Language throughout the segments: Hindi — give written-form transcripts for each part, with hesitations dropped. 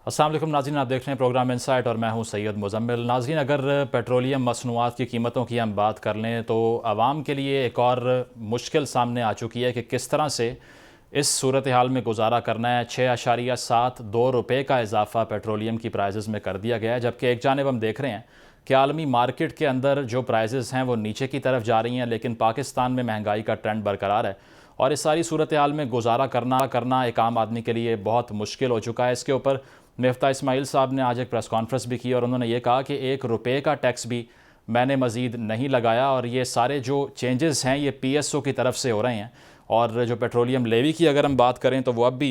अस्सलाम वालेकुम नाज़रीन, आप देख रहे हैं प्रोग्राम इनसाइट और मैं हूं सैयद मुज़म्मिल। नाज़रीन, अगर पेट्रोलियम मसनूआत की कीमतों की हम बात कर लें तो आवाम के लिए एक और मुश्किल सामने आ चुकी है कि किस तरह से इस सूरत हाल में गुजारा करना है। 6.72 रुपये का इजाफा पेट्रोलियम की प्राइजेज़ में कर दिया गया है, जबकि एक जानब हम देख रहे हैं कि आलमी मार्केट के अंदर जो प्राइजेज़ हैं वो नीचे की तरफ जा रही हैं, लेकिन पाकिस्तान में महंगाई का ट्रेंड बरकरार है और इस सारी सूरत हाल में गुजारा करना एक आम आदमी के लिए बहुत मुश्किल हो चुका है। इसके ऊपर मिफ्ता इस्माइल साहब ने आज एक प्रेस कॉन्फ्रेंस भी की और उन्होंने ये कहा कि 1 रुपये का टैक्स भी मैंने मज़ीद नहीं लगाया और ये सारे जो चेंजेस हैं ये PSO की तरफ से हो रहे हैं। और जो पेट्रोलियम लेवी की अगर हम बात करें तो वो अब भी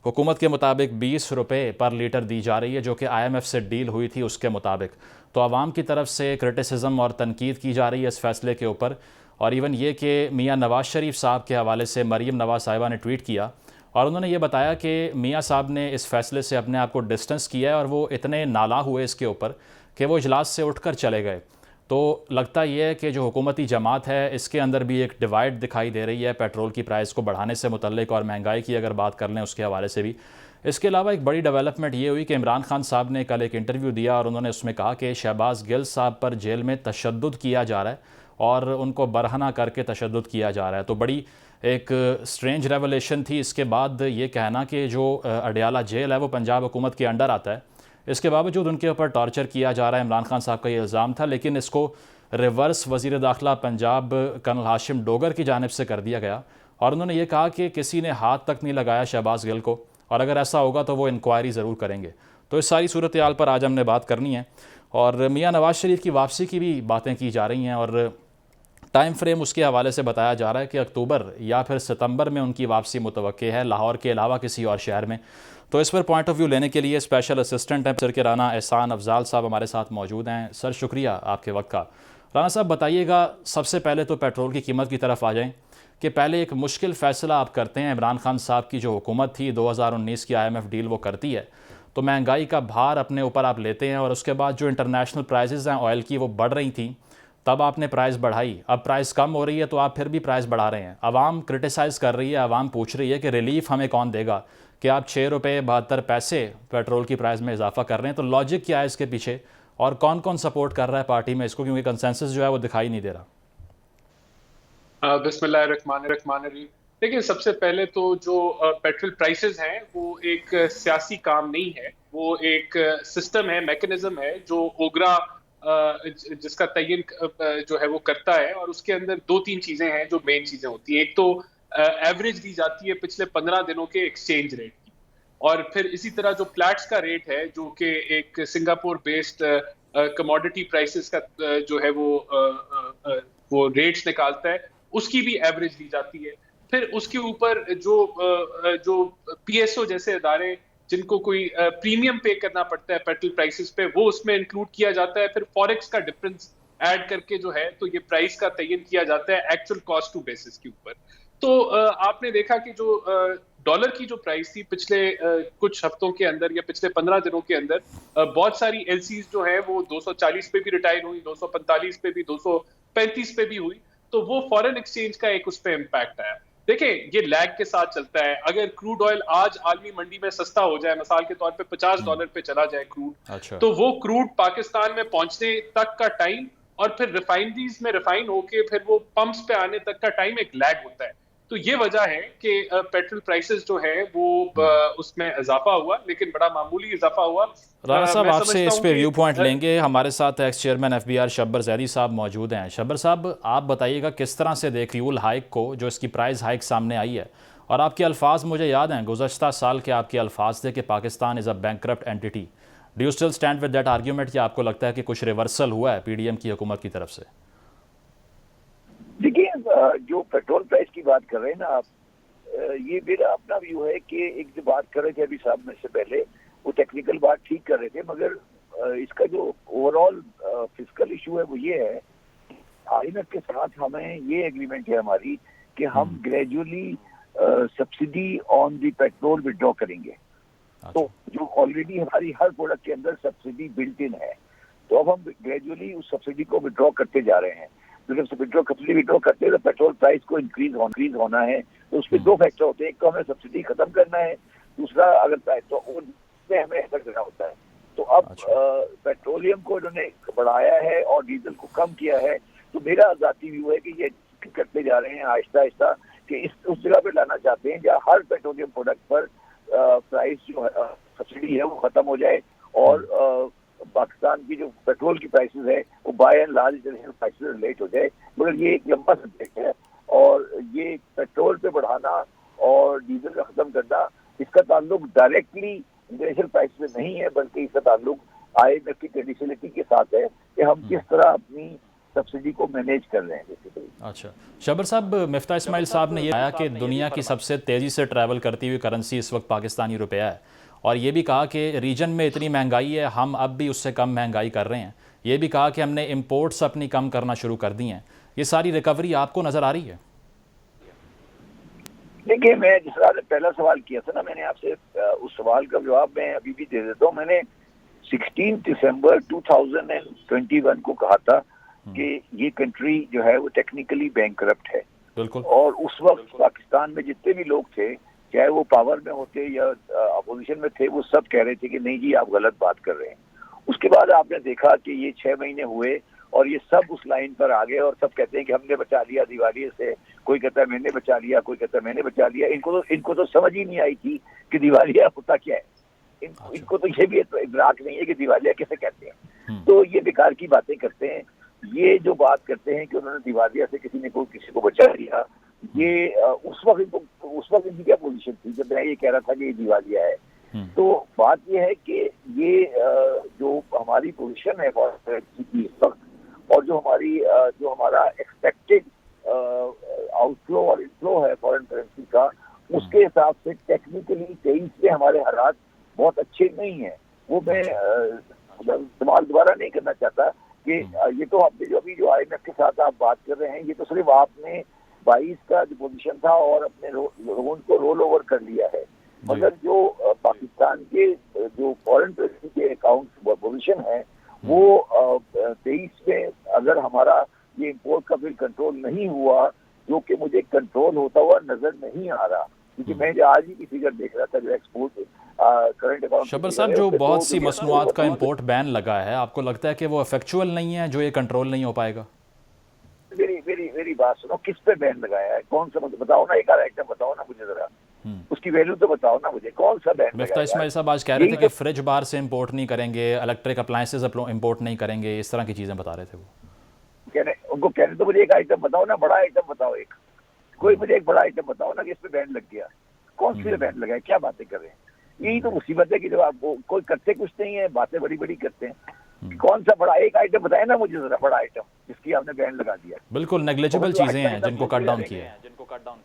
हुकूमत के मुताबिक 20 रुपये पर लीटर दी जा रही है, जो कि IMF से डील हुई थी उसके मुताबिक। तो आवाम की तरफ से क्रिटिसिज्म और तनकीद की जा रही है इस फैसले के ऊपर। और इवन ये कि मियाँ नवाज़ शरीफ साहब के हवाले से मरीम नवाज़ साहिबा ने ट्वीट किया और उन्होंने ये बताया कि मियाँ साहब ने इस फैसले से अपने आप को डिस्टेंस किया है और वो इतने नाला हुए इसके ऊपर कि वो इजलास से उठकर चले गए। तो लगता ये है कि जो हुकूमती जमात है इसके अंदर भी एक डिवाइड दिखाई दे रही है पेट्रोल की प्राइस को बढ़ाने से मुतल्लिक, और महंगाई की अगर बात कर लें उसके हवाले से भी। इसके अलावा एक बड़ी डेवलपमेंट ये हुई कि इमरान खान साहब ने कल एक इंटरव्यू दिया और उन्होंने उसमें कहा कि शहबाज गिल साहब पर जेल में तशद्दुद किया जा रहा है और उनको बरहना करके तशद्दुद किया जा रहा है। तो बड़ी एक स्ट्रेंज रेवलेशन थी। इसके बाद ये कहना कि जो अडयाला जेल है वो पंजाब हुकूमत के अंडर आता है, इसके बावजूद उनके ऊपर टॉर्चर किया जा रहा है। इमरान खान साहब का ये इल्ज़ाम था, लेकिन इसको रिवर्स वज़ीर दाखिला पंजाब कर्नल हाशिम डोगर की जानिब से कर दिया गया और उन्होंने ये कहा कि किसी ने हाथ तक नहीं लगाया शहबाज गिल को और अगर ऐसा होगा तो वो इंक्वायरी ज़रूर करेंगे। तो इस सारी सूरत हाल पर आज हमने बात करनी है और मियाँ नवाज़ शरीफ की वापसी की भी बातें की जा रही हैं और टाइम फ्रेम उसके हवाले से बताया जा रहा है कि अक्टूबर या फिर सितंबर में उनकी वापसी मुतवक्के है, लाहौर के अलावा किसी और शहर में। तो इस पर पॉइंट ऑफ व्यू लेने के लिए स्पेशल असिस्टेंट हैं सर के राना एहसान अफजाल साहब हमारे साथ मौजूद हैं। सर, शुक्रिया आपके वक्त का। राना साहब, बताइएगा, सबसे पहले तो पेट्रोल की कीमत की तरफ आ जाएं कि पहले एक मुश्किल फ़ैसला आप करते हैं। इमरान खान साहब की जो हुकूमत थी 2019 की IMF डील वो करती है, तो महंगाई का भार अपने ऊपर आप लेते हैं और उसके बाद जो इंटरनेशनल प्राइसेस हैं ऑयल की वो बढ़ रही थी, तब आपने प्राइस बढ़ाई। अब प्राइस कम हो रही है तो आप फिर भी प्राइस बढ़ा रहे हैं। आवाम क्रिटिसाइज़ कर रही है, आवाम पूछ रही है कि रिलीफ हमें कौन देगा कि आप 6 रुपये 72 पैसे पेट्रोल की प्राइस में इजाफा कर रहे हैं। तो लॉजिक क्या है इसके पीछे और कौन कौन सपोर्ट कर रहा है पार्टी में इसको, क्योंकि कंसेंसस जो है वो दिखाई नहीं दे रहा। बिस्मिल्लाहिर्रहमानिर्रहीम। देखिए, सबसे पहले तो जो पेट्रोल प्राइसेस हैं वो एक सियासी काम नहीं है, वो एक सिस्टम है, मैकेनिज्म है जो ओगरा जिसका तयन जो है वो करता है। और उसके अंदर दो तीन चीजें हैं जो मेन चीजें होती हैं। एक तो एवरेज दी जाती है पिछले 15 दिनों के एक्सचेंज रेट की, और फिर इसी तरह जो प्लैट्स का रेट है जो कि एक सिंगापुर बेस्ड कमोडिटी प्राइसेस का जो है वो रेट्स निकालता है, उसकी भी एवरेज दी जाती है। फिर उसके ऊपर जो PSO जैसे अदारे जिनको कोई प्रीमियम पे करना पड़ता है पेट्रोल प्राइसेस पे, वो उसमें इंक्लूड किया जाता है। फिर फॉरेक्स का डिफरेंस ऐड करके जो है तो ये प्राइस का तयन किया जाता है एक्चुअल कॉस्ट टू बेसिस के ऊपर। तो आपने देखा कि जो डॉलर की जो प्राइस थी पिछले कुछ हफ्तों के अंदर या पिछले 15 दिनों के अंदर, बहुत सारी LCs जो है वो 240 पे भी रिटायर हुई, 245 पे भी, 235 पे भी हुई। तो वो फॉरेन एक्सचेंज का एक उस पर इम्पैक्ट आया। देखें, ये लैग के साथ चलता है। अगर क्रूड ऑयल आज आलमी मंडी में सस्ता हो जाए, मिसाल के तौर पे $50 पे चला जाए क्रूड, अच्छा। तो वो क्रूड पाकिस्तान में पहुंचने तक का टाइम और फिर रिफाइनरीज में रिफाइन होके फिर वो पंप्स पे आने तक का टाइम एक लैग होता है। तो ये वजह है कि पेट्रोल प्राइसेस जो है वो उसमें इजाफा हुआ, लेकिन बड़ा मामूली इजाफा हुआ। राना साहब, मैं आपसे समझता इस हूं पे कि व्यू पॉइंट लेंगे। हमारे साथ x chairman FBR Shabbar Zaidi साहब मौजूद हैं। शब्बर साहब, आप बताइएगा किस तरह से देख फ्यूल हाइक को, जो इसकी प्राइस हाइक सामने आई है, और आपके अल्फाज मुझे याद हैं गुज़श्ता साल के आपके अल्फाज थे कि Pakistan is a bankrupt entity. Do you still stand with that argument, कि आपको लगता है कि कुछ रिवर्सल हुआ है PDM की हुकूमत की तरफ से? देखिए, जो पेट्रोल प्राइस की बात कर रहे हैं ना आप, ये मेरा अपना व्यू है कि एक जो बात कर रहे थे अभी साहब में से पहले, वो टेक्निकल बात ठीक कर रहे थे, मगर इसका जो ओवरऑल फिजिकल इशू है वो ये है, IMF के साथ हमें ये एग्रीमेंट है हमारी कि हम gradually subsidy on the petrol withdraw करेंगे। तो जो ऑलरेडी हमारी हर प्रोडक्ट के अंदर सब्सिडी बिल्ट इन है, तो अब हम ग्रेजुअली उस सब्सिडी को विड्रॉ करते जा रहे हैं। तो जब सब्सिडी विड्रॉ करते हैं तो पेट्रोल प्राइस को इंक्रीज होना है। तो उसमें दो फैक्टर होते हैं, एक तो हमें सब्सिडी खत्म करना है, दूसरा अगर प्राइस तो उसमें हमें असर करना होता है। तो अब पेट्रोलियम को इन्होंने बढ़ाया है और डीजल को कम किया है। तो मेरा जाती व्यू है कि ये करते जा रहे हैं आहिस्ता आहिस्ता, कि इस उस जगह पे लाना चाहते हैं जहाँ हर पेट्रोलियम प्रोडक्ट पर प्राइस जो है सब्सिडी है वो खत्म हो जाए, और पाकिस्तान की जो पेट्रोल की प्राइसेस है वो by and large international prices relate हो जाए। मगर ये एक लंबा सब्जेक्ट है, और ये पेट्रोल पे बढ़ाना और डीजल का खत्म करना, इसका ताल्लुक डायरेक्टली इंटरनेशनल प्राइस में नहीं है, बल्कि इसका ताल्लुक IMF की कंडीशनलिटी के साथ है कि हम किस तरह अपनी सब्सिडी को मैनेज कर रहे हैं बेसिकली। अच्छा शबर साहब, मिफ्ता इस्माइल साहब ने ये बताया कि दुनिया की सबसे तेज़ी से ट्रैवल करती हुई करेंसी इस वक्त पाकिस्तानी रुपया है, और ये भी कहा कि रीजन में इतनी महंगाई है, हम अब भी उससे कम महंगाई कर रहे हैं। ये भी कहा कि हमने इंपोर्ट्स अपनी कम करना शुरू कर दी हैं। ये सारी रिकवरी आपको नज़र आ रही है? देखिए, मैं जिस तरह पहला सवाल किया था ना, मैंने आपसे उस सवाल का जवाब मैं अभी भी दे देता हूँ। मैंने 16 दिसंबर 2021 को कहा था कि ये कंट्री जो है वो टेक्निकली बैंकरप्ट है। बिल्कुल। और उस वक्त पाकिस्तान में जितने भी लोग थे, चाहे वो पावर में होते या अपोजिशन में थे, वो सब कह रहे थे कि नहीं जी आप गलत बात कर रहे हैं। उसके बाद आपने देखा कि ये 6 महीने हुए और ये सब उस लाइन पर आ गए, और सब कहते हैं कि हमने बचा लिया दिवालिये से। कोई कहता है मैंने बचा लिया, कोई कहता है मैंने बचा लिया। इनको तो समझ ही नहीं आई थी कि दिवालिया होता क्या है। इनको तो ये भी इदराक नहीं है कि दिवालिया किसे कहते हैं। तो ये बेकार की बातें करते हैं। ये जो बात करते हैं कि उन्होंने दिवालिया से किसी को बचा लिया, ये उस वक्त इनकी क्या पोजीशन थी जब मैं ये कह रहा था कि ये दिवालिया है। तो बात ये है कि ये जो हमारी पोजीशन है फॉरेन करेंसी की इस वक्त, और जो हमारा एक्सपेक्टेड आउटफ्लो और इनफ्लो है फॉरेन करेंसी का, उसके हिसाब से टेक्निकली 23 में हमारे हालात बहुत अच्छे नहीं है। वो मैं इस्तेमाल दोबारा नहीं करना चाहता कि ये तो आपने जो अभी जो IMF के साथ आप बात कर रहे हैं, ये तो सिर्फ आपने 22 का जो पोजीशन था और अपने लोन को रोल ओवर कर लिया है। मगर जो पाकिस्तान के जो फॉरेन करेंसी के अकाउंट पोजीशन है, वो 23 में अगर हमारा ये इंपोर्ट का बिल कंट्रोल नहीं हुआ, जो कि मुझे कंट्रोल होता हुआ नजर नहीं आ रहा, क्योंकि मैं जो आज ही की फिगर देख रहा था जो एक्सपोर्ट करंट अकाउंट। शबर साहब, जो बहुत सी मसनूआत का इंपोर्ट बैन लगा है, आपको लगता है कि वो इफेक्चुअल नहीं है, जो ये कंट्रोल नहीं हो पाएगा? मेरी बात सुनो, किस पे बैन लगाया है? कौन सा मुझे बताओ ना, एक आइटम बताओ ना मुझे जरा, उसकी वैल्यू तो बताओ ना मुझे, कौन सा बैन? मिफ्ता इस्माइल साहब आज कह रहे थे कि फ्रिज बाहर से इंपोर्ट नहीं करेंगे, इलेक्ट्रिक अप्लायंसेज इंपोर्ट नहीं करेंगे, इस तरह की चीजें बता रहे थे वो। उनको कहने तो मुझे एक आइटम बताओ ना, बड़ा आइटम बताओ, कोई मुझे एक बड़ा आइटम बताओ ना कि इस पे बैन लग गया। कौन सी बैन लगा है? क्या बातें कर रहे हैं? यही तो मुसीबत है कि जब आप कोई करते कुछ नहीं है, बातें बड़ी बड़ी करते हैं। कौन सा बड़ा एक आइटम बताए ना मुझे जरा, बड़ा आइटम जिसकी आपने बैन लगा दिया। बिल्कुल नेग्लिजिबल चीजें हैं जिनको कट डाउन किया है।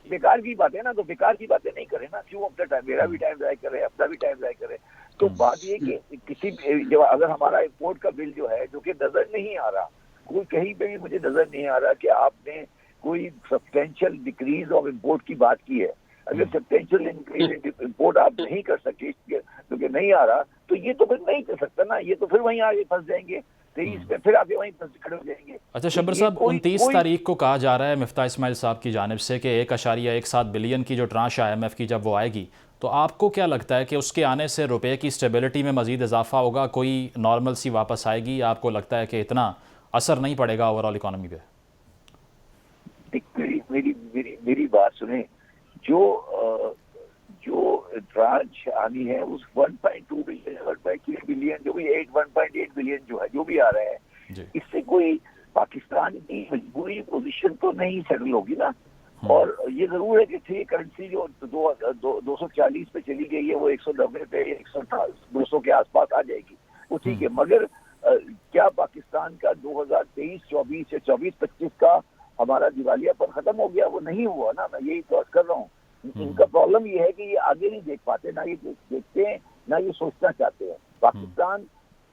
बेकार की बातें ना, तो बेकार की बातें नहीं करें ना, क्यों अपना टाइम, मेरा भी टाइम ज़ाया करे, अपना भी टाइम ज़ाया करे। तो बात ये कि किसी जब अगर हमारा इंपोर्ट का बिल जो है, जो कि नजर नहीं आ रहा, कोई कहीं पे भी मुझे नजर नहीं आ रहा कि आपने कोई सब्सटेंशियल डिक्रीज ऑफ इंपोर्ट की बात की है। अगर सब्सटेंशियल इंक्रीज इंपोर्ट आप नहीं कर सके क्योंकि नहीं आ रहा, तो ये तो फिर नहीं कर सकता ना, ये तो फिर वहीं आगे फंस जाएंगे, 23 में फिर आगे वहीं फंस खड़े हो जाएंगे। अच्छा शबर साहब, 29 तारीख को कहा जा रहा है मिफ्ता इस्माइल साहब की जानिब से कि 1.17 बिलियन की जो ट्रांश IMF की जब वो आएगी, तो आपको क्या लगता है कि उसके आने से रुपए की स्टेबिलिटी में मजीद इजाफा होगा, कोई नॉर्मल सी वापस आएगी, या आपको लगता है कि इतना असर नहीं पड़ेगा ओवरऑल इकोनॉमी पे? मेरी बात सुने, जो ट्रांच आनी है उस 1.2 बिलियन 1.3 बिलियन जो भी 1.8 बिलियन जो है, जो भी आ रहा है, इससे कोई पाकिस्तान की मजबूरी पोजीशन तो नहीं सेटल होगी ना। और ये जरूर है कि थी करेंसी जो 240 पे चली गई है, वो 190 पे 200 के आसपास आ जाएगी, वो ठीक है। मगर क्या पाकिस्तान का 2023-24 या 24-25 का हमारा दिवालियापन खत्म हो गया? वो नहीं हुआ ना, मैं यही बात कर रहा हूँ। इनका प्रॉब्लम ये है कि ये आगे नहीं देख पाते, ना ये देखते हैं, ना ये सोचना चाहते हैं। पाकिस्तान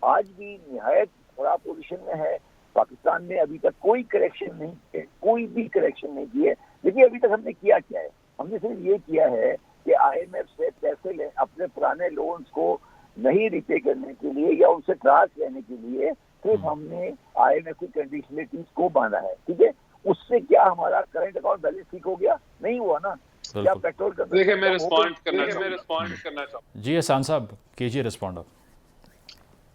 आज भी निहायत खराब पोजीशन में है। पाकिस्तान ने अभी तक कोई करेक्शन नहीं किया, कोई भी करेक्शन नहीं किए। देखिए अभी तक हमने किया क्या है? हमने सिर्फ ये किया है कि IMF से पैसे ले, अपने पुराने लोन्स को नहीं रिपे करने के लिए या उनसे ट्रांस लेने के लिए सिर्फ हमने IMF की कंडीशनलिटीज को माना है, ठीक है। उससे क्या हमारा करंट अकाउंट बैलेंस ठीक हो गया? नहीं हुआ ना। क्या पेट्रोल का देखिए मैं रिस्पॉन्ड करना चाहूँ। जी एहसान साहब कीजिए रिस्पॉन्ड आप।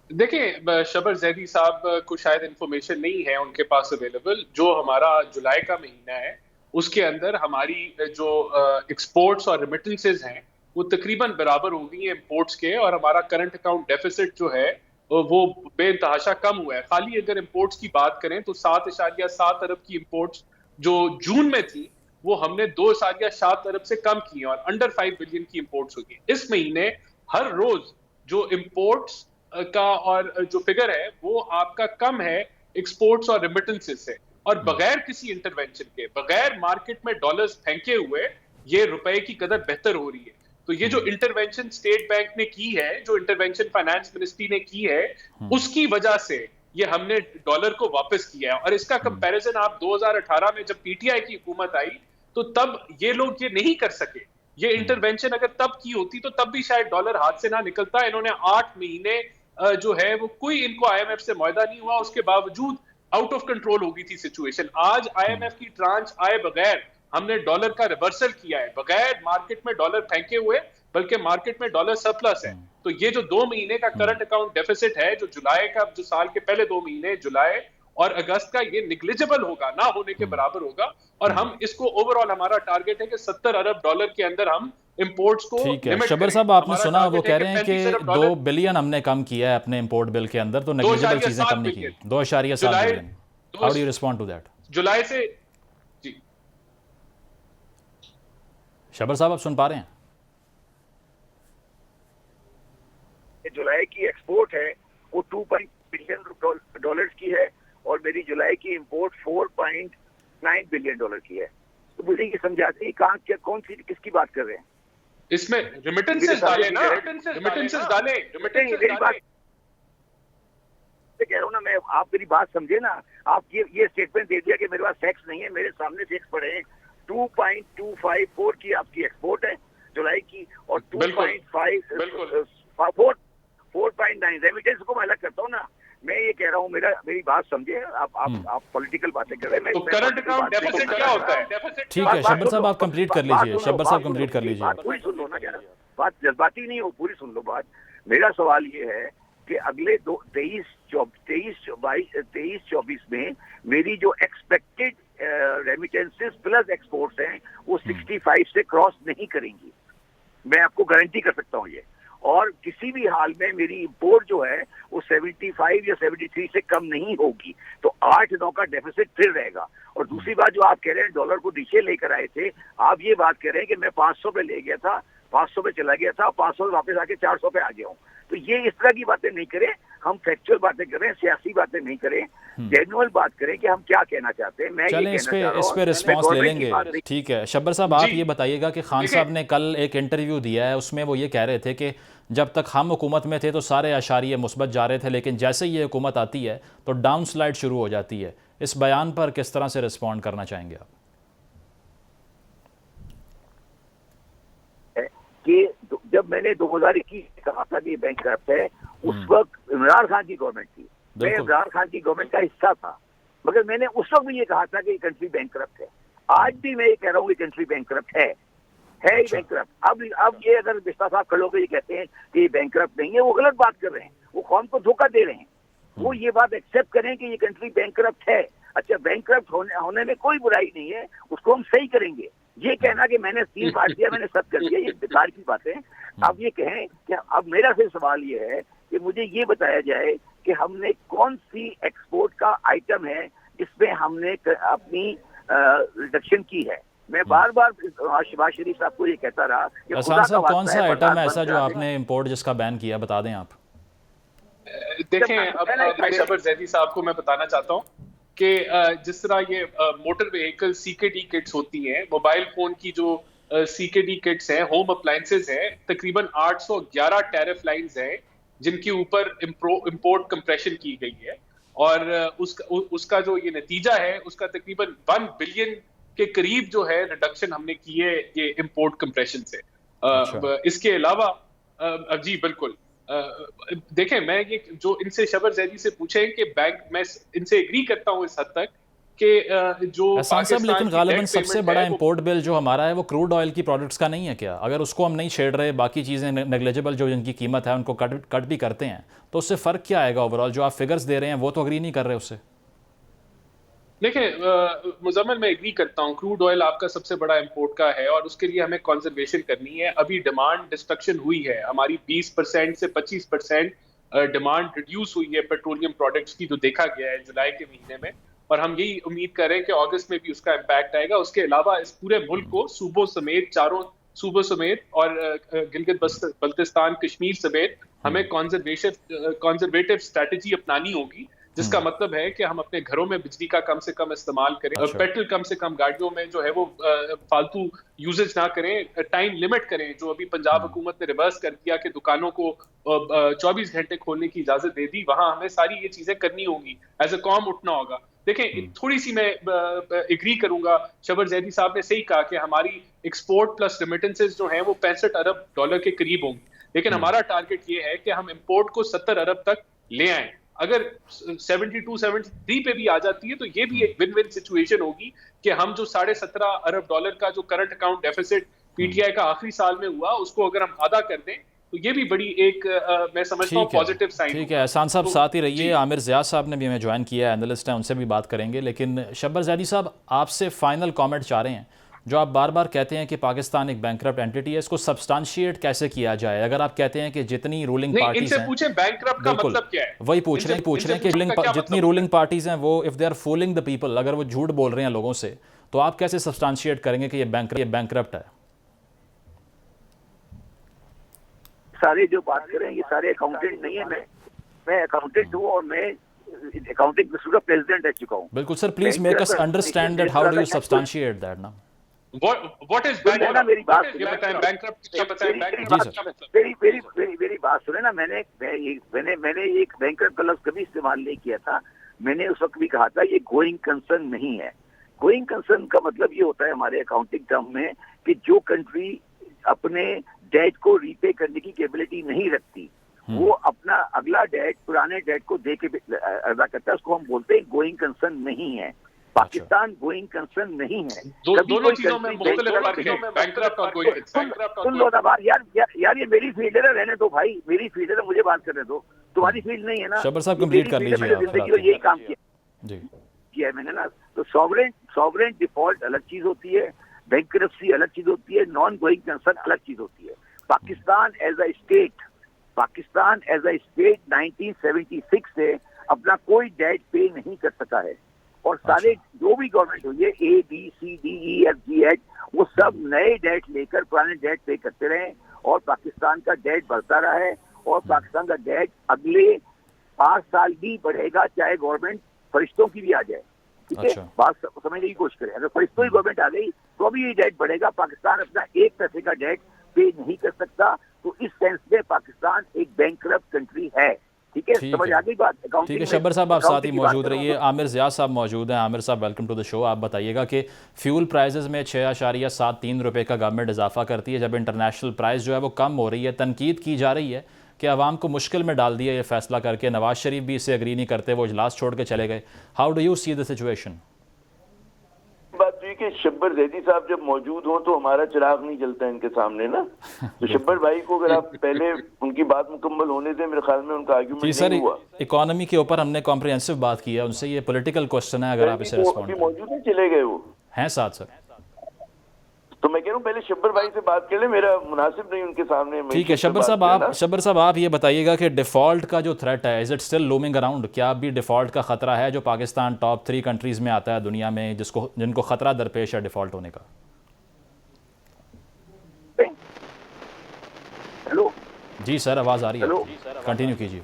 देखिए शबर जैदी साहब को शायद इंफॉर्मेशन नहीं है उनके पास अवेलेबल। जो हमारा जुलाई का महीना है उसके अंदर हमारी जो एक्सपोर्ट्स और रिमिटेंसेज हैं वो तकरीबन बराबर हो गई हैं इंपोर्ट्स के, और हमारा करंट अकाउंट डेफिसिट जो है वो बेतहाशा कम हुआ है। खाली अगर इंपोर्ट्स की बात करें तो 7.7 अरब की इंपोर्ट्स जो जून में थी वो हमने 2.7 अरब से कम की है, और अंडर 5 बिलियन की इंपोर्ट्स होगी इस महीने। हर रोज जो इंपोर्ट्स का और जो फिगर है वो आपका कम है एक्सपोर्ट्स और रेमिटेंसेस से, और बगैर किसी इंटरवेंशन के, बगैर मार्केट में डॉलर्स फेंके हुए ये रुपए की कदर बेहतर हो रही है। तो ये जो इंटरवेंशन स्टेट बैंक ने की है, जो इंटरवेंशन फाइनेंस मिनिस्ट्री ने की है, उसकी वजह से ये हमने डॉलर को वापस किया है। और इसका कंपैरिजन आप 2018 में जब पीटीआई की हुकूमत आई तो तब ये लोग ये नहीं कर सके। ये इंटरवेंशन अगर तब की होती तो तब भी शायद डॉलर हाथ से ना निकलता। इन्होंने 8 महीने जो है वो कोई इनको आईएमएफ से मुआहदा नहीं हुआ, उसके बावजूद आउट ऑफ कंट्रोल हो गई थी सिचुएशन। आज आईएमएफ की ट्रांच आए बगैर हमने डॉलर का रिवर्सल किया है, बगैर मार्केट में डॉलर फेंके हुए, बल्कि मार्केट में डॉलर सरप्लस है। तो ये जो 2 महीने का करंट अकाउंट डेफिसिट है, जो जुलाई का, जो साल के पहले 2 महीने जुलाई और अगस्त का, ये निग्लिजिबल होगा, ना होने के बराबर होगा। और हम इसको ओवरऑल हमारा टारगेट है कि 70 अरब डॉलर के अंदर हम इंपोर्ट्स को ठीक है। लिमिट शबर करें। साहब आपने हमारा सुना वो टारगेट कह है रहे हैं कि 35 अरब 2 डॉलर बिलियन हमने कम किया है अपने इंपोर्ट बिल के अंदर, तो नेग्लिजिबल चीजें कम नहीं की। 2.7 जुलाई billion. How do you respond to that? जुलाई से जी शबर साहब आप सुन पा रहे हैं? जुलाई की एक्सपोर्ट है वो 2 बिलियन डॉलर्स की है, और मेरी जुलाई की इंपोर्ट 4.9 बिलियन डॉलर की है। तो मुझे ये समझाते हैं कहाँ क्या, कौन सी, किसकी बात कर रहे हैं? इसमें रिमिटेंसेस डाले ना, रिमिटेंसेस डाले। मेरी बात कह रहा हूँ ना मैं, आप मेरी बात समझे ना। आप ये स्टेटमेंट दे दिया कि मेरे पास फैक्स नहीं है, मेरे सामने फैक्स पड़े हैं। 2.254 की आपकी एक्सपोर्ट है जुलाई की, और 4.9 रेमिटेंस को मैं अलग करता हूँ ना। मैं ये कह रहा हूँ, मेरी बात समझे। आप पॉलिटिकल बातें कर रहे हैं। तो करंट अकाउंट डेफिसिट क्या होता है? ठीक है शबर साहब आप कंप्लीट कर लीजिए। शबर साहब कंप्लीट कर लीजिए। बात पूरी सुन लो ना यार, बात जज्बाती नहीं हो, पूरी सुन लो बात। मेरा सवाल ये है कि अगले 23-24 में मेरी जो एक्सपेक्टेड रेमिटेंसेस प्लस एक्सपोर्ट्स हैं वो 65 से क्रॉस नहीं करेंगी। मैं आपको गारंटी कर सकता हूँ ये। और किसी भी हाल में मेरी इंपोर्ट जो है वो 75 या 73 से कम नहीं होगी। तो 8-9 का डेफिसिट फिर रहेगा। और दूसरी बात जो आप कह रहे हैं डॉलर को नीचे लेकर आए थे, आप ये बात कह रहे हैं कि मैं 500 पे ले गया था, 500 पे चला गया था, 500 पे वापस आके 400 पे आ गया हूँ। तो ये इस तरह की बातें नहीं करें। हम फैक्चुअल बातें करें, सियासी बातें नहीं करें, जेन्युइन बात करें कि हम क्या कहना चाहते हैं। मैं चलें इस पे रिस्पॉन्स ले लेंगे। ठीक है शबर साहब आप ये बताइएगा कि खान साहब ने कल एक इंटरव्यू दिया है, उसमें वो ये कह रहे थे कि जब तक हम हुकूमत में थे तो सारे अशारिये मुस्बत जा रहे थे, लेकिन जैसे ये हुकूमत आती है तो डाउन स्लाइड शुरू हो जाती है। इस बयान पर किस तरह से रिस्पॉन्ड करना चाहेंगे आप? कि जब मैंने 2021 कहा था कि बैंक करप्ट है, उस वक्त इमरान खान की गवर्नमेंट थी, मैं इमरान खान की गवर्नमेंट का हिस्सा था, मगर मैंने उस वक्त भी ये कहा था कि कंट्री बैंक करप्ट है। आज भी मैं ये कह रहा हूँ कि कंट्री बैंक करप्ट है ही बैंक करप्ट। अब ये अगर बिस्ता साहब खड़े होकर ये कहते हैं कि ये बैंक करप्ट नहीं है, वो गलत बात कर रहे हैं, वो कौम को धोखा दे रहे हैं। वो ये बात एक्सेप्ट करें कि ये कंट्री बैंक करप्ट है। अच्छा, बैंक करप्ट होने में कोई बुराई नहीं है, उसको हम सही करेंगे। ये कहना कि मैंने स्टील फाड़ दिया, मैंने सब कर दिया, ये बेकार की बात है। अब ये कहें कि अब मेरा फिर सवाल ये है कि मुझे ये बताया जाए कि हमने कौन सी एक्सपोर्ट का आइटम है जिसमें हमने अपनी रिडक्शन की है। मैं बार बार शहबाज शरीफ साहब को ये कहता रहा कि एहसान साहब कौन सा आइटम है ऐसा जो आपने इंपोर्ट जिसका बैन किया, बता दें आप। देखें, अब मैं शबर जैदी साहब को मैं बताना चाहता हूँ कि जिस तरह ये मोटर व्हीकल सीकेडी किट्स होती हैं, मोबाइल फोन की जो सीकेडी किट्स हैं, होम अप्लायंसेज हैं, तकरीबन 811 टैरिफ लाइंस हैं जिनके ऊपर इंपोर्ट कंप्रेशन की गई है। और उसका जो ये नतीजा है उसका तकरीबन 1 बिलियन के करीब जो है रिडक्शन हमने की है ये इंपोर्ट कंप्रेशन से। इसके अलावा जी बिल्कुल, देखें मैं ये जो इनसे शबर जैदी से पूछे कि बैंक, मैं इनसे एग्री करता हूं इस हद तक कि जो एहसान साहब, लेकिन की गालिबन डेट सबसे पेमेंट बड़ा है वो इंपोर्ट बिल जो हमारा है वो क्रूड ऑयल की प्रोडक्ट्स का नहीं है क्या? अगर उसको हम नहीं छेड़ रहे, बाकी चीज़ें नेग्लिजिबल जो जिनकी कीमत है उनको कट भी करते हैं, तो उससे फ़र्क क्या आएगा ओवरऑल? जो आप फिगर्स दे रहे हैं वो तो अग्री नहीं कर रहे उससे। देखिए मुजम्मिल, मैं एग्री करता हूँ, क्रूड ऑयल आपका सबसे बड़ा इंपोर्ट का है और उसके लिए हमें कंजर्वेशन करनी है। अभी डिमांड डिस्ट्रक्शन हुई है हमारी, 20% से 25% डिमांड रिड्यूस हुई है पेट्रोलियम प्रोडक्ट्स की, जो देखा गया है जुलाई के महीने में। और हम यही उम्मीद कर रहे हैं कि अगस्त में भी उसका इम्पैक्ट आएगा। उसके अलावा इस पूरे मुल्क को सूबों समेत, चारों सूबों समेत और गिलगित बल्तिस्तान, कश्मीर समेत हमें कॉन्जर्वेटिव स्ट्रैटेजी अपनानी होगी, जिसका मतलब है कि हम अपने घरों में बिजली का कम से कम इस्तेमाल करें, अच्छा। पेट्रोल कम से कम गाड़ियों में जो है वो फालतू यूजेज ना करें, टाइम लिमिट करें। जो अभी पंजाब हुकूमत ने रिवर्स कर दिया कि दुकानों को 24 घंटे खोलने की इजाजत दे दी, वहां हमें सारी ये चीजें करनी होंगी, एज अ कॉम उठना होगा। देखें, थोड़ी सी मैं एग्री करूंगा, शबर जैदी साहब ने सही कहा कि हमारी एक्सपोर्ट प्लस रेमिटेंसेज जो हैं वो 65 अरब डॉलर के करीब होंगी, लेकिन हमारा टारगेट ये है कि हम इंपोर्ट को 70 अरब तक ले आए। अगर 72 73 पे भी आ जाती है तो ये भी एक विन विन सिचुएशन होगी कि हम जो 17.5 अरब डॉलर का जो करंट अकाउंट डेफिसिट पीटीआई का आखिरी साल में हुआ, उसको अगर हम आधा कर दें तो ये भी बड़ी एक मैं समझता हूँ ठीक है, पॉजिटिव साइन ठीक होगा। है। एहसान साहब तो साथ ही जी, रहिए। आमिर ज़िया साहब ने भी हमें ज्वाइन किया है, एनालिस्ट हैं, उनसे भी बात करेंगे। लेकिन शब्बर ज़ैदी साहब, आपसे फाइनल कमेंट चाह रहे हैं। जो आप बार बार कहते हैं कि पाकिस्तान एक बैंकरप्ट एंटिटी है, इसको सब्सटेंशिएट कैसे किया जाए? अगर आप कहते हैं कि जितनी रूलिंग नहीं, पार्टीज़ इनसे हैं, पूछे बैंकरप्ट का बिल्कुल मतलब क्या है। वही पूछ इनसे रहे हैं कि पूछे का क्या जितनी मतलब होता रूलिंग है। पार्टीज़ हैं वो if they are fooling the people, अगर वो झूठ बोल रहे हैं लोगों से, तो आप कैसे सब्सटेंशिएट करेंगे कि ये बैंकरप्ट है? सारे जो बात कर रहे हैं ये सारे अकाउंटेंट नहीं है। मैं अकाउंटेंट हूँ और मैं अकाउंटिंग इंस्टीट्यूट का प्रेसिडेंट रह चुका हूँ। बिल्कुल sir, please make us understand that how do you substantiate that ना। What is सुन लेना मेरी बात, ये बताएं, बैंकरप्ट क्या बताएं, जी बैंकरप्ट सर। का मतलब। मेरी बात सुने ना। मैंने एक बैंकरप्ट का लफ्ज कभी इस्तेमाल नहीं किया था। मैंने उस वक्त भी कहा था ये गोइंग कंसर्न नहीं है। गोइंग कंसर्न का मतलब ये होता है हमारे अकाउंटिंग टर्म में कि जो कंट्री अपने डेट को रीपे करने की कैपेबिलिटी नहीं रखती, वो अपना अगला डेट पुराने डेट को दे के अदा करता है, उसको हम बोलते हैं गोइंग कंसर्न नहीं है। पाकिस्तान गोइंग कंसर्न नहीं है। दोनों चीजों में मुख्तलिफ फर्क है, बैंकरप्ट और गोइंग कंसर्न। सुन लो ना बात यार ये मेरी फील्ड है ना, रहने दो भाई, मेरी फील्ड है, मुझे बात करने दो। तुम्हारी फील्ड नहीं है ना। शब्बर साहब कंप्लीट कर लीजिए आप। जिंदगी में यही काम जी किया है मैंने ना। तो सॉवरेन डिफॉल्ट अलग चीज होती है, बैंकरप्सी अलग चीज होती है, नॉन गोइंग कंसर्न अलग चीज होती है। पाकिस्तान एज अ स्टेट 1976 से अपना कोई डेट पे नहीं कर सका है। और सारे जो भी गवर्नमेंट हुई है, ABCDEFGH, वो सब नए डेट लेकर पुराने डेट पे करते रहे और पाकिस्तान का डेट बढ़ता रहा है। और पाकिस्तान का डेट अगले 5 साल भी बढ़ेगा, चाहे गवर्नमेंट फरिश्तों की भी आ जाए। ठीक है, बात समझने की कोशिश करें। अगर फरिश्तों की गवर्नमेंट आ गई तो भी ये डेट बढ़ेगा। पाकिस्तान अपना 1 पैसे का डेट पे नहीं कर सकता। तो इस सेंस में पाकिस्तान एक बैंकरप्ट कंट्री है। ठीक है, समझ आ गई बात। ठीक है शब्बर साहब, आप साथ ही मौजूद रहिए। आमिर ज़िया साहब मौजूद हैं। आमिर साहब, वेलकम टू द शो। आप बताइएगा कि फ्यूल प्राइसेस में 6.73 रुपये का गवर्नमेंट इजाफा करती है, जब इंटरनेशनल प्राइस जो है वो कम हो रही है। तनकीद की जा रही है कि आवाम को मुश्किल में डाल दिया ये फैसला करके। नवाज शरीफ भी इससे अग्री नहीं करते, वो इजलास छोड़ के चले गए। How do you see the situation? बात हुई कि शब्बर जैदी साहब जब मौजूद हो तो हमारा चिराग नहीं जलता इनके सामने ना। तो शब्बर भाई को अगर आप पहले उनकी बात मुकम्मल होने दें, मेरे ख्याल में उनका आर्ग्यूमेंट नहीं हुआ। इकोनॉमी के ऊपर हमने कॉम्प्रिहेंसिव बात की है उनसे, ये पॉलिटिकल क्वेश्चन है, अगर आप इसे रिस्पॉन्ड करें। मौजूद नहीं, चले गए वो हैं साथ सर। तो मैं कह रहा हूँ पहले शब्बर भाई से बात कर ले, मेरा मुनासिब नहीं उनके सामने। ठीक है शब्बर साहब, आप ये बताइएगा कि डिफ़ॉल्ट का जो थ्रेट है, is it still looming around? क्या अभी डिफ़ॉल्ट का खतरा है, जो पाकिस्तान टॉप 3 कंट्रीज़ में आता है दुनिया में जिनको खतरा दरपेश है डिफ़ॉल्ट होने का? हेलो जी सर, आवाज़ आ रही है, कंटिन्यू कीजिए।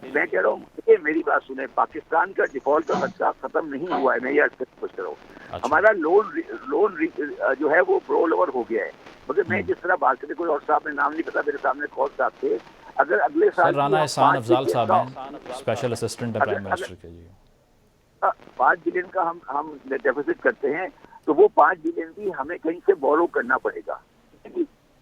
मैं कह रहा हूँ, मेरी बात सुने, पाकिस्तान का डिफॉल्ट का खतरा खत्म नहीं हुआ है। मैं ये पूछ रहा हूँ, हमारा लोन जो है वो रोल ओवर हो गया है। मगर मैं जिस तरह बात करते, कोई और साहब ने नाम नहीं पता, मेरे सामने कौन साहब थे, अगर अगले साल राना एहसान अफजाल साहब हैं, स्पेशल असिस्टेंट प्राइम मिनिस्टर के। जी 5 बिलियन का हम डेफिसिट करते हैं, तो वो 5 बिलियन भी हमें कहीं से बोरो करना पड़ेगा।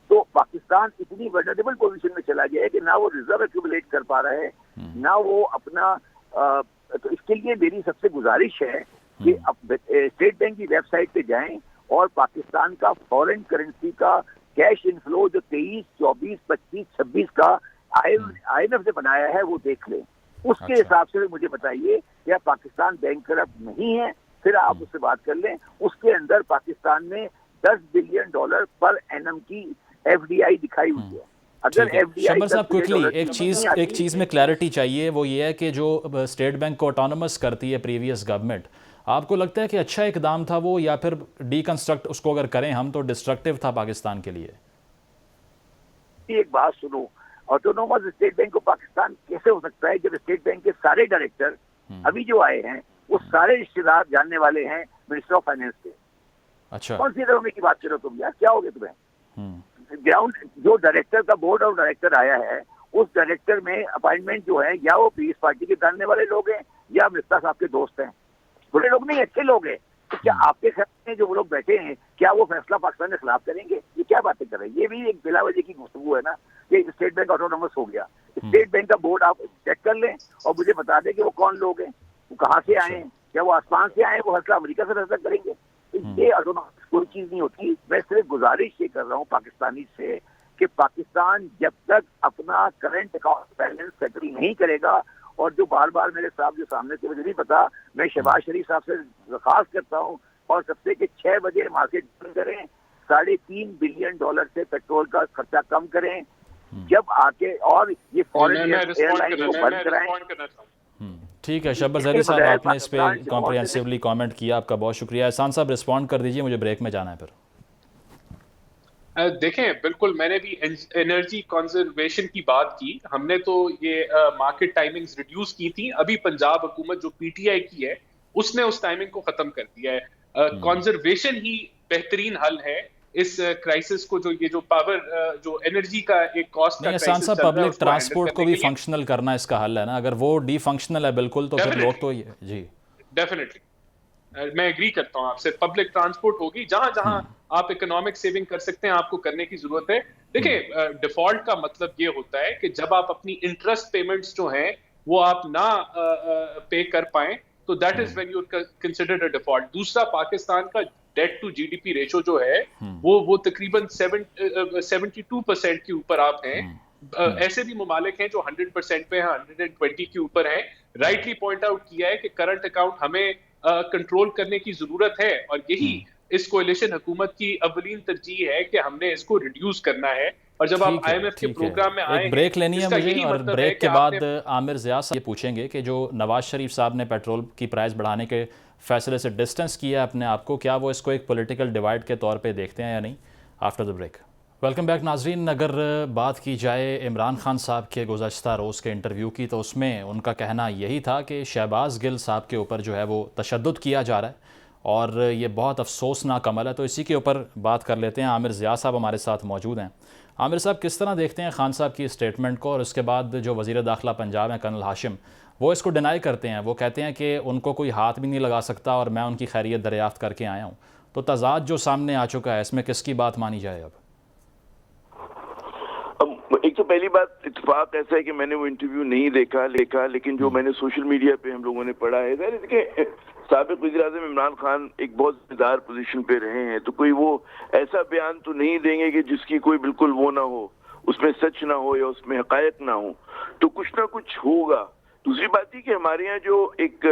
तो पाकिस्तान इतनी वल्नरेबल पोजीशन में चला गया है कि ना वो रिजर्व एक्यूमुलेट कर पा रहा है, ना वो अपना तो इसके लिए मेरी सबसे गुजारिश है कि स्टेट बैंक की वेबसाइट पे जाएं और पाकिस्तान का फॉरेन करेंसी का कैश इनफ्लो जो 23, 24, 25, 26 का IMF से बनाया है वो देख लें। उसके हिसाब से मुझे बताइए क्या पाकिस्तान बैंक करप्ट नहीं है, फिर आप उससे बात कर लें। उसके अंदर पाकिस्तान में $10 बिलियन पर एनम की FDI दिखाई हुई है। अगर FDI शब्बर साहब क्विकली एक चीज़ में क्लैरिटी चाहिए, वो ये है कि जो स्टेट बैंक को ऑटोनमस करती है प्रीवियस गवर्नमेंट, आपको लगता है कि अच्छा इकदाम था वो, या फिर डीकंस्ट्रक्ट उसको अगर करें हम तो डिस्ट्रक्टिव था पाकिस्तान के लिए? एक बात सुनो, ऑटोनोमस स्टेट बैंक को पाकिस्तान कैसे हो सकता है जब स्टेट बैंक के सारे डायरेक्टर अभी जो आए हैं वो सारे रिश्तेदार जानने वाले हैं मिनिस्टर ऑफ फाइनेंस के। अच्छा, कौन सी इकोनॉमी की बात करो तुम यार, क्या हो गया तुम्हें? ग्राउंड जो डायरेक्टर का बोर्ड ऑफ डायरेक्टर आया है उस डायरेक्टर में अपॉइंटमेंट जो है या वो पीस पार्टी के जानने वाले लोग हैं या मिर्जा साहब के दोस्त हैं, बुरे लोग नहीं, अच्छे लोग हैं। तो क्या आपके ख्याल में जो वो लोग बैठे हैं क्या वो फैसला पाकिस्तान के खिलाफ करेंगे? ये क्या बातें कर रहे हैं? ये भी एक बिलावजह की गुफ्तगू है ना कि स्टेट बैंक ऑटोनोमस हो गया। स्टेट बैंक का बोर्ड आप चेक कर लें और मुझे बता दें कि वो कौन लोग हैं, वो कहाँ से आए हैं, क्या वो आसमान से आए हैं, वो फैसला अमेरिका से फैसला करेंगे? तो ये ऑटोनोमस कोई चीज नहीं होती। मैं सिर्फ गुजारिश ये कर रहा हूँ पाकिस्तानी से कि पाकिस्तान जब तक अपना करंट अकाउंट बैलेंस सेटल नहीं करेगा, और जो बार बार मेरे साहब जो सामने से मुझे नहीं पता, मैं शहबाज शरीफ साहब से दरख्वास्त करता हूँ और सबसे कि 6 बजे मार्केट बंद करें, $3.5 बिलियन से पेट्रोल का खर्चा कम करें जब आके, और ये फॉरेन एयरलाइन को बंद कराएं। ठीक है शब्बर ज़हरी साहब, आपने इस पर कॉम्प्रिहेंसिवली कमेंट किया, आपका बहुत शुक्रिया। एहसान साहब रिस्पॉन्ड कर दीजिए, मुझे ब्रेक में जाना है फिर। देखें, बिल्कुल मैंने भी एनर्जी कंजर्वेशन की बात की। हमने तो ये मार्केट टाइमिंग्स रिड्यूस की थी। अभी पंजाब हुकूमत जो PTI की है उसने उस टाइमिंग को खत्म कर दिया है। कंजर्वेशन ही बेहतरीन हल है इस क्राइसिस को, जो पावर जो एनर्जी का एक कॉस्ट का क्राइसिस चल रहा है। पब्लिक ट्रांसपोर्ट को भी फंक्शनल करना इसका हल है ना, अगर वो डिफंक्शनल है बिल्कुल तो फिर लोग तो जी डेफिनेटली मैं एग्री करता हूं आपसे। पब्लिक ट्रांसपोर्ट होगी, जहां जहां आप इकोनॉमिक सेविंग कर सकते हैं आपको करने की जरूरत है। देखिए, डिफॉल्ट का मतलब ये होता है कि जब आप अपनी इंटरेस्ट पेमेंट्स जो हैं वो आप ना पे कर पाएं तो that is when you considered a default. दूसरा, पाकिस्तान का डेट टू GDP रेशो जो है वो तकरीबन 72% के ऊपर आप हैं। ऐसे भी ममालिक हैं जो 100% पे हैं, 120 के ऊपर हैं। राइटली पॉइंट आउट किया है कि करंट अकाउंट हमें कंट्रोल करने की जरूरत है, और यही इस कोalition हुकूमत की अव्वलीन तरजीह है कि हमने इसको रिड्यूस करना है। और जब आप IMF के प्रोग्राम में आए, एक ब्रेक लेनी है मुझे, और मतलब ब्रेक के बाद आमिर ज़िया साहब ये पूछेंगे कि जो नवाज शरीफ साहब ने पेट्रोल की प्राइस बढ़ाने के फैसले से डिस्टेंस किया अपने आप को, क्या वो इसको एक पॉलिटिकल डिवाइड के तौर पे देखते हैं या नहीं? After the break. Welcome back नाजरीन। अगर बात की जाए इमरान खान साहब के गुज़श्ता रोज़ के इंटरव्यू की, तो उसमें उनका कहना यही था कि शहबाज गिल साहब के ऊपर जो है वो तशद्दुद किया जा रहा है और ये बहुत अफसोसनाक अमल है। तो इसी के ऊपर बात कर लेते हैं। आमिर ज़िया साहब हमारे साथ मौजूद हैं। आमिर साहब, किस तरह देखते हैं खान साहब की स्टेटमेंट को? और उसके बाद जो वज़ीर दाखिला पंजाब हैं कर्नल हाशिम, वो इसको डिनाई करते हैं। वो कहते हैं कि उनको कोई हाथ भी नहीं लगा सकता और मैं उनकी खैरियत दरियाफ्त करके आया हूँ। तो तजाद जो सामने आ चुका है, इसमें किसकी बात मानी जाए? अब एक तो पहली बात, इत्तेफाक ऐसा है कि मैंने वो इंटरव्यू नहीं देखा, लेकिन जो मैंने सोशल मीडिया पे हम लोगों ने पढ़ा है, देखिए साबिक वज़ीर-ए-आज़म इमरान खान एक बहुत ज़िम्मेदार पोजीशन पे रहे हैं, तो कोई वो ऐसा बयान तो नहीं देंगे कि जिसकी कोई बिल्कुल वो ना हो, उसमें सच ना हो या उसमें हकायक ना हो, तो कुछ ना कुछ होगा। दूसरी बात ये कि हमारे यहाँ जो एक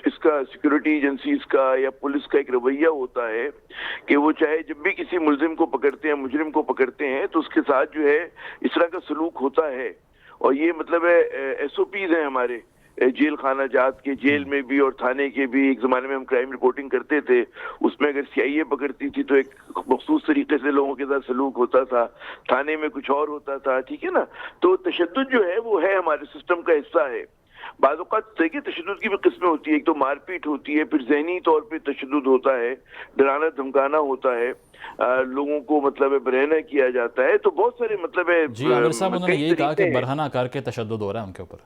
इसका सिक्योरिटी एजेंसीज का या पुलिस का एक रवैया होता है कि वो चाहे जब भी किसी मुलजिम को पकड़ते हैं, मुजरिम को पकड़ते हैं, तो उसके साथ जो है इस तरह का सलूक होता है। और ये मतलब है SOPs हैं हमारे जेल खाना जात के, जेल में भी और थाने के भी। एक जमाने में हम क्राइम रिपोर्टिंग करते थे, उसमें अगर CIA पकड़ती थी तो एक मखसूस तरीके से लोगों के साथ सलूक होता था, थाने में कुछ और होता था, ठीक है ना। तो तशद्दुद जो है वो है हमारे सिस्टम का हिस्सा है। बाज़ औक़ात देखिए तशद्दुद की भी किस्में होती है, एक तो मारपीट होती है, फिर ज़हनी तौर पे तशद्दुद होता है, डराना धमकाना होता है, लोगों को मतलब बरहना किया जाता है। तो बहुत सारे मतलब है। जी आमिर साहब, उन्होंने यही कहा कि बरहना करके तशद्दुद हो रहा है उनके ऊपर।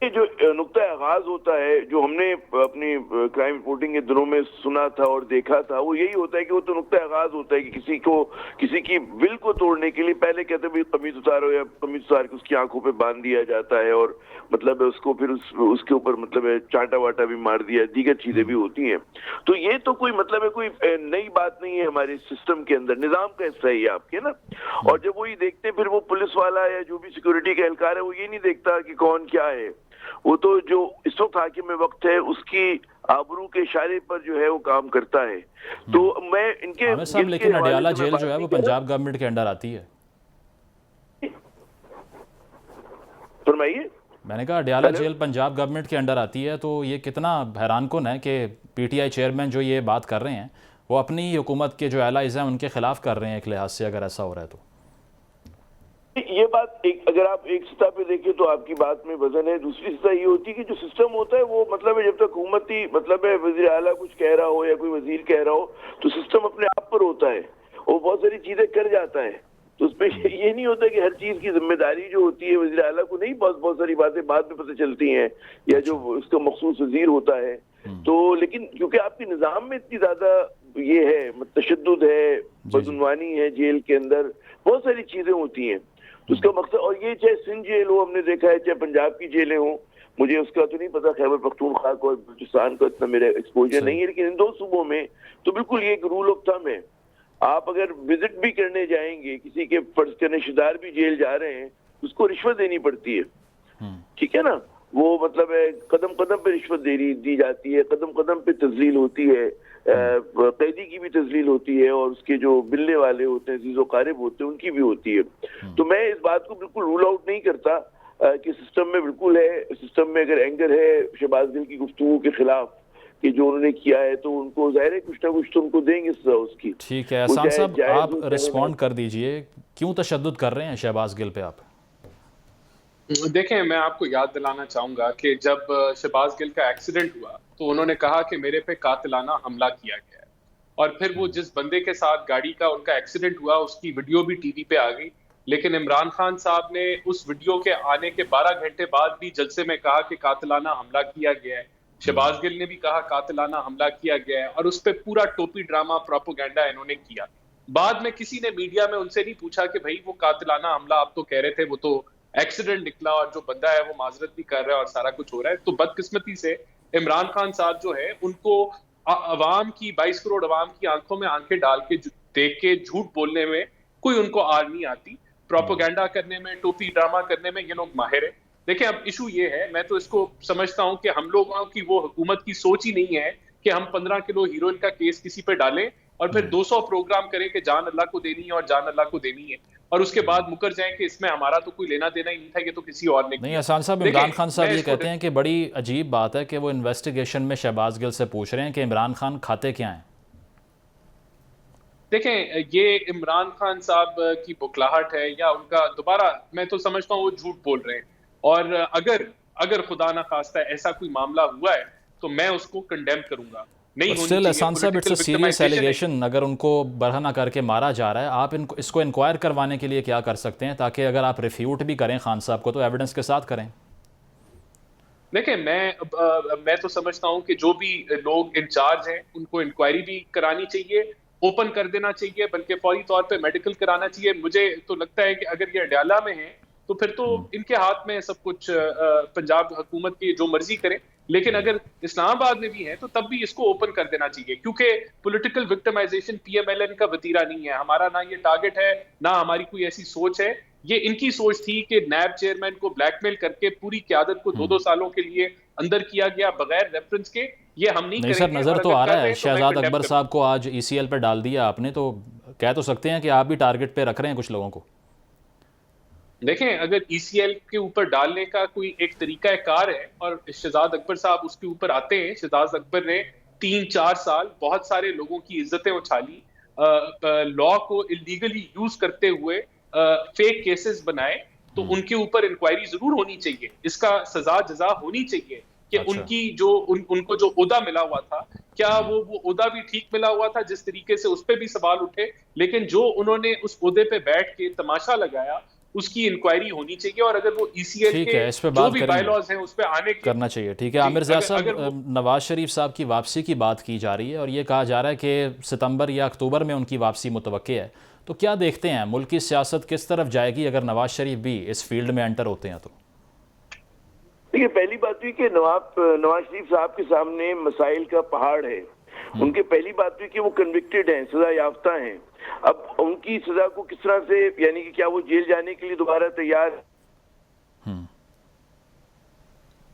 ये जो नुक्ता आगाज होता है, जो हमने अपनी क्राइम रिपोर्टिंग के दिनों में सुना था और देखा था, वो यही होता है कि वो तो नुक्ता आगाज होता है कि किसी की विल को तोड़ने के लिए पहले कहते हैं भाई कमीज उतारो, या कमीज उतार के उसकी आंखों पे बांध दिया जाता है, और मतलब उसको फिर उसके ऊपर मतलब चांटा वाटा भी मार दिया, दीगर चीजें भी होती हैं। तो ये तो कोई मतलब है, कोई नई बात नहीं है हमारे सिस्टम के अंदर, निजाम का हिस्सा है ये आपके ना। और जब वो ये देखते हैं, फिर वो पुलिस वाला या जो भी सिक्योरिटी का एहलकार है, वो ये नहीं देखता कि कौन क्या है, वो तो जो इस वक्त हाकिम में वक्त है उसकी आबरू के इशारे पर जो है वो काम करता है। तो मैं इनके लेकिन अडियाला जेल जो है वो पंजाब गवर्नमेंट के अंडर आती है। फरमाइए। मैंने कहा अडियाला जेल पंजाब गवर्नमेंट के अंडर आती है, तो ये कितना हैरानकुन है कि पीटीआई चेयरमैन जो ये बात कर रहे हैं वो अपनी हुकूमत के जो एलाइज हैं उनके खिलाफ कर रहे हैं एक लिहाज से, अगर ऐसा हो रहा है तो। ये बात अगर आप एक सतह पे देखें तो आपकी बात में वजन है। दूसरी सतह ये होती है कि जो सिस्टम होता है वो मतलब है, जब तक हुकूमती मतलब है वजीर आला कुछ कह रहा हो या कोई वजीर कह रहा हो, तो सिस्टम अपने आप पर होता है, वो बहुत सारी चीजें कर जाता है। तो उसमें ये नहीं होता कि हर चीज की जिम्मेदारी जो होती है वजीर आला को नहीं, बहुत सारी बातें बाद में पता चलती हैं, या जो उसका मखसूस वजीर होता है। तो लेकिन क्योंकि आपके निजाम में इतनी ज्यादा ये है, तशद्दुद है, बदउनवानी है, जेल के अंदर बहुत सारी चीजें होती हैं, तो उसका मकसद, और ये चाहे सिंध जेल हो, हमने देखा है, चाहे पंजाब की जेलें हो, मुझे उसका तो नहीं पता, खैबर पख्तूनख्वा को और बलूचिस्तान का इतना मेरा एक्सपोजर नहीं है, लेकिन इन दो सूबों में तो बिल्कुल ये एक रूल ऑफ थंब है। आप अगर विजिट भी करने जाएंगे, किसी के फर्ज के रिश्तेदार भी जेल जा रहे हैं, उसको रिश्वत देनी पड़ती है, ठीक है ना। वो मतलब है कदम कदम पे रिश्वत दी जाती है, कदम कदम पे तजलील होती है, कैदी की भी तजलील होती है, और उसके जो मिलने वाले होते हैं, जीजो कारिब होते हैं, उनकी भी होती है। तो मैं इस बात को बिल्कुल रूल आउट नहीं करता कि सिस्टम में बिल्कुल है, सिस्टम में अगर एंगर है शहबाज गिल की गुफ्तगू के खिलाफ कि जो उन्होंने किया है, तो उनको जाहिर है कुछ ना कुछ तो उनको देंगे सजा उसकी। ठीक है एहसान साहब, आप रिस्पॉन्ड कर दीजिए, क्यों तशद्दुद कर रहे हैं शहबाज गिल पे आप? देखें, मैं आपको याद दिलाना चाहूंगा कि जब शहबाज गिल का एक्सीडेंट हुआ तो उन्होंने कहा कि मेरे पे कातिलाना हमला किया गया है, और फिर वो जिस बंदे के साथ गाड़ी का उनका एक्सीडेंट हुआ उसकी वीडियो भी टीवी पे आ गई, लेकिन इमरान खान साहब ने उस वीडियो के आने के 12 घंटे बाद भी जलसे में कहा कि कातिलाना हमला किया गया है। शहबाज गिल ने भी कहा कातिलाना हमला किया गया है, और उस पर पूरा टोपी ड्रामा प्रोपोगेंडा इन्होंने किया। बाद में किसी ने मीडिया में उनसे नहीं पूछा कि भाई वो कातिलाना हमला आप तो कह रहे थे, वो तो एक्सीडेंट निकला, और जो बंदा है वो माजरत भी कर रहा है और सारा कुछ हो रहा है। तो बदकिस्मती से इमरान खान साहब जो है उनको अवाम की 22 करोड़ अवाम की आंखों में आंखें डाल के देख के झूठ बोलने में कोई उनको आर नहीं आती, प्रोपोगेंडा करने में, टोपी ड्रामा करने में ये लोग माहिर है। देखिए, अब इशू ये है, मैं तो इसको समझता हूं कि हम लोगों की वो हुकूमत की सोच ही नहीं है कि हम 15 किलो हीरोइन का केस किसी पे डालें और फिर 200 प्रोग्राम करें कि जान अल्लाह को देनी है और जान अल्लाह को देनी है, और उसके बाद मुकर जाएं कि इसमें हमारा तो कोई लेना देना ही नहीं था, ये तो किसी और ने नहीं। एहसान साहब, इमरान खान साहब ये कहते हैं कि बड़ी अजीब बात है कि वो इन्वेस्टिगेशन में शहबाज गिल से पूछ रहे हैं कि इमरान खान खाते क्या हैं। देखें, ये इमरान खान साहब की बुखलाहट है या उनका दोबारा, मैं तो समझता हूँ वो झूठ बोल रहे हैं, और अगर खुदा ना खास्ता ऐसा कोई मामला हुआ है तो मैं उसको कंडेम करूंगा। नहीं होनी चाहिए। एहसान साहब, इट्स अ सीरियस एलिगेशन। अगर उनको बरहना करके मारा जा रहा है, आप इसको इंक्वायर करवाने के लिए क्या कर सकते हैं, ताकि अगर आप रिफ्यूट भी करें खान साहब को तो एविडेंस के साथ करें? देखिए, मैं तो समझता हूं कि जो भी लोग इंचार्ज हैं उनको इंक्वायरी भी करानी चाहिए, ओपन कर देना चाहिए, बल्कि फौरी तौर पे मेडिकल कराना चाहिए। मुझे तो लगता है कि अगर ये अडयाला में है तो फिर तो इनके हाथ में सब कुछ, पंजाब हुकूमत की जो मर्जी करे, लेकिन अगर इस्लामाबाद में भी है तो तब भी इसको ओपन कर देना चाहिए, क्योंकि पॉलिटिकल विक्टिमाइजेशन पीएमएलएन का वतीरा नहीं है हमारा, ना ये टारगेट है, ना हमारी कोई ऐसी सोच है। ये इनकी सोच थी कि नैब चेयरमैन को ब्लैकमेल करके पूरी क़यादत को 2-2 सालों के लिए अंदर किया गया बगैर रेफरेंस के। ये हम नहीं सर, नजर तो आ रहा है शहजाद अकबर साहब को आज ईसीएल पे डाल दिया आपने, तो कह तो सकते हैं कि आप भी टारगेट पे रख रहे हैं कुछ लोगों को। देखें, अगर ईसीएल के ऊपर डालने का कोई एक तरीका कार है और शहजाद अकबर साहब उसके ऊपर आते हैं, शहजाद अकबर ने 3-4 साल बहुत सारे लोगों की इज्जतें उछाली, लॉ को इलीगली यूज करते हुए फेक केसेस बनाए, तो उनके ऊपर इंक्वायरी जरूर होनी चाहिए, इसका सजा जजा होनी चाहिए कि उनकी जो उनको जो ओहदा मिला हुआ था, क्या वो ओहदा भी ठीक मिला हुआ था जिस तरीके से उस पर भी सवाल उठे, लेकिन जो उन्होंने उस ओहदे पे बैठ के तमाशा लगाया उसकी इंक्वायरी होनी चाहिए, और अगर वो ECL ठीक के है, इस पे जो बात भी करेंगे, बायलॉज हैं उस पे आने के करना चाहिए। ठीक है जी, आमिर ज़िया अगर साहब, वो नवाज़ शरीफ साहब की वापसी की बात की जा रही है और ये कहा जा रहा है कि सितंबर या अक्टूबर में उनकी वापसी मुतवक्की है, तो क्या देखते हैं मुल्क की सियासत किस तरफ जाएगी अगर नवाज़ शरीफ भी इस फील्ड में एंटर होते हैं तो? देखिए, पहली बात हुई कि नवाज शरीफ साहब के सामने मसाइल का पहाड़ है। उनके पहली बात हुई कि वो कन्विक्टेड हैं, सजा याफ्ता हैं। अब उनकी सजा को किस तरह से, यानी कि क्या वो जेल जाने के लिए दोबारा तैयार,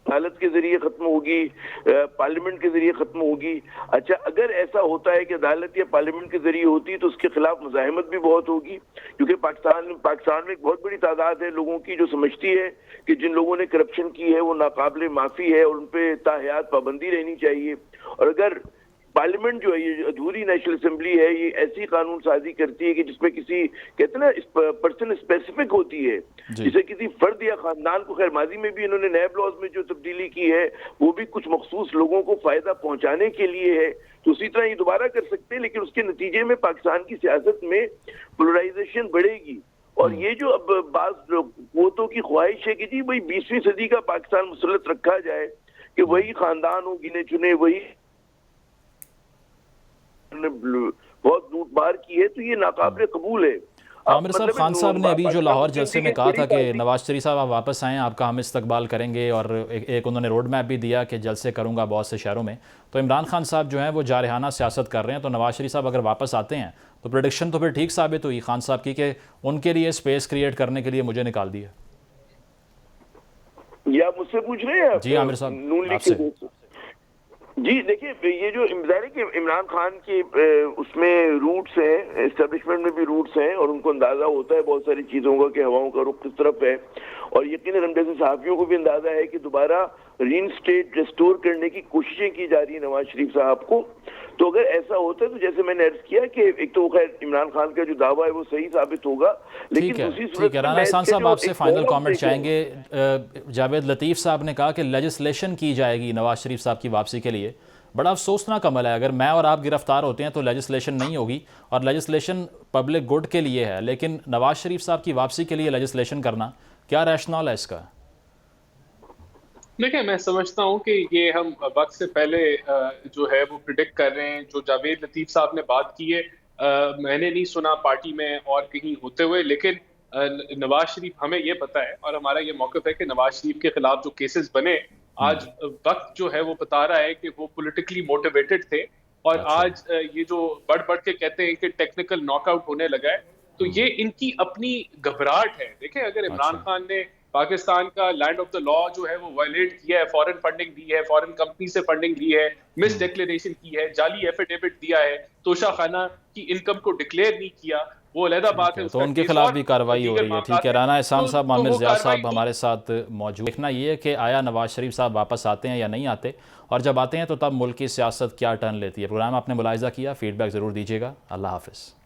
अदालत के जरिए खत्म होगी, पार्लियामेंट के जरिए खत्म होगी? अच्छा, अगर ऐसा होता है कि अदालत या पार्लियामेंट के जरिए होती है तो उसके खिलाफ मुजाहिमत भी बहुत होगी, क्योंकि पाकिस्तान में एक बहुत बड़ी तादाद है लोगों की जो समझती है कि जिन लोगों ने करप्शन की है वो नाकाबिले माफी है और उन पर ताहयात पाबंदी रहनी चाहिए। और अगर पार्लियामेंट जो है, ये अधूरी नेशनल असेंबली है, ये ऐसी कानून साजी करती है कि जिसमें किसी, कहते हैं ना, पर्सन स्पेसिफिक होती है, जिसे किसी फर्द या खानदान को, खैर माजी में भी इन्होंने नैब लॉज में जो तब्दीली की है वो भी कुछ मखसूस लोगों को फायदा पहुंचाने के लिए है, तो उसी तरह ये दोबारा कर सकते हैं। लेकिन उसके नतीजे में पाकिस्तान की सियासत में पोलराइजेशन बढ़ेगी। और ये जो अब बाज कुव्वतों की ख्वाहिश है कि जी भाई 20वीं सदी का पाकिस्तान मुसल्लत रखा जाए, कि वही खानदान हो गिने चुने, वही बहुत लूटमार की है, तो ये नाकाबिले कबूल है। आमिर साहब, खान साहब ने अभी जो लाहौर जलसे में कहा था कि नवाज शरीफ साहब आप वापस आएँ, आपका हम इस्तकबाल करेंगे, और एक उन्होंने रोड मैप भी दिया कि जलसे करूंगा बहुत से शहरों में, तो इमरान खान साहब जो हैं वो जारहाना सियासत कर रहे हैं, तो नवाज शरीफ साहब अगर वापस आते हैं तो प्रेडिक्शन तो फिर ठीक साबित हुई खान साहब की कि उनके लिए स्पेस क्रिएट करने के लिए मुझे निकाल दिया। या मुझसे पूछ रहे हैं जी आमिर साहब, आपसे। जी देखिए, ये जो इमरान खान के उसमें रूट्स हैं, एस्टेब्लिशमेंट में भी रूट्स हैं, और उनको अंदाजा होता है बहुत सारी चीजों का कि हवाओं का रुख किस तरफ है। और यकीनन हम जैसे सहाफियों को भी अंदाजा है कि दोबारा रीइंस्टेट रेस्टोर करने की कोशिशें की जा रही है नवाज शरीफ साहब को। तो अगर ऐसा होता है तो जैसे मैंने अर्ज किया कि एक तो खैर इमरान खान का जो दावा है वो सही साबित होगा, लेकिन दूसरी सूरत में राना एहसान साहब, आपसे फाइनल कमेंट चाहेंगे। जावेद लतीफ़ साहब ने कहा कि लेजिस्लेशन की जाएगी नवाज शरीफ साहब की वापसी के लिए। बड़ा अफसोसनाक अमल है, अगर मैं और आप गिरफ्तार होते हैं तो लेजिस्लेशन नहीं होगी, और लेजिस्लेशन पब्लिक गुड के लिए है, लेकिन नवाज शरीफ साहब की वापसी के लिए लेजिस्लेशन करना, क्या रैशनल है इसका? देखिए, मैं समझता हूं कि ये हम वक्त से पहले जो है वो प्रिडिक्ट कर रहे हैं। जो जावेद लतीफ़ साहब ने बात की है, मैंने नहीं सुना पार्टी में और कहीं होते हुए, लेकिन नवाज शरीफ, हमें ये पता है और हमारा ये मौक़िफ़ है कि नवाज शरीफ के खिलाफ जो केसेस बने, आज वक्त जो है वो बता रहा है कि वो पॉलिटिकली मोटिवेटेड थे। और आज ये जो बढ़ बढ़ के कहते हैं कि टेक्निकल नॉकआउट होने लगा है, तो ये इनकी अपनी घबराहट है। देखें, अगर इमरान खान ने पाकिस्तान का लैंड ऑफ द लॉ जो है वो वायलेट किया है, फॉरेन फंडिंग दी है, फॉरेन कंपनी से फंडिंग ली है, मिस डिक्लेरेशन की है, जाली एफिडेविट दिया है, तोशाखाना की इनकम को डिक्लेयर नहीं किया, वो अलग बात है। तो उनके खिलाफ भी कार्रवाई हो रही है। ठीक है, राना एहसान साहब, आमिर ज़िया साहब हमारे साथ मौजूद। देखना ये है कि आया नवाज शरीफ साहब वापस आते हैं या नहीं आते, और जब आते हैं तो तब मुल्क की सियासत क्या टर्न लेती है। प्रोग्राम आपने मुलाहिजा किया, फीडबैक ज़रूर दीजिएगा। अल्लाह हाफ़िज़।